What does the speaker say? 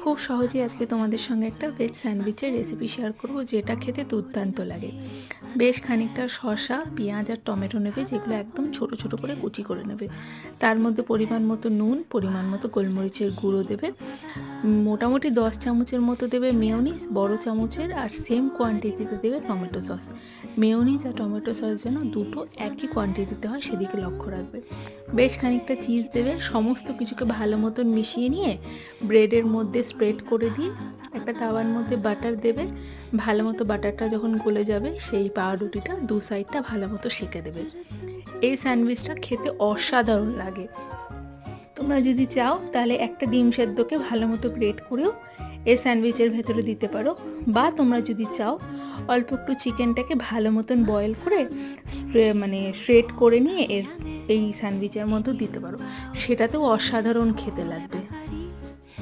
খুব সহজেই আজকে তোমাদের সঙ্গে একটা ভেজ স্যান্ডউইচের রেসিপি শেয়ার করব, যেটা খেতে দুর্দান্ত লাগে। বেশ খানিকটা শসা, পেঁয়াজ আর টমেটো নেবে, যেগুলো একদম ছোট ছোট করে কুচি করে নেবে। তার মধ্যে পরিমাণ মতো নুন, পরিমাণ মতো গোলমরিচের গুঁড়ো দেবে, মোটামুটি 10 চামচের মতো দেবে মেয়োনিজ বড় চামচের, আর সেম কোয়ান্টিটিতে দেবে টমেটো সস। মেয়োনিজ আর টমেটো সস যেন দুটো একই কোয়ান্টিটিতে হয় সেদিকে লক্ষ্য রাখবে। বেশ খানিকটা চিজ দেবে। সমস্ত কিছুকে ভালো মতন মিশিয়ে নিয়ে ব্রেডের মধ্যে স্প্রেড করে দিয়ে একটা তাওয়ার মধ্যে বাটার দেবে। ভালো মতো বাটারটা যখন গলে যাবে, সেই পাউরুটিটা দু সাইডটা ভালো মতো সেঁকে দেবে। এই স্যান্ডউইচটা খেতে অসাধারণ লাগে। তোমরা যদি চাও তাহলে একটা ডিম সেদ্ধকে ভালো মতো গ্রেট করেও এই স্যান্ডউইচের ভেতরে দিতে পারো, বা তোমরা যদি চাও অল্প একটু চিকেনটাকে ভালো মতন বয়েল করে শ্রেড করে নিয়ে এই স্যান্ডউইচের মধ্যে দিতে পারো, সেটাতেও অসাধারণ খেতে লাগবে।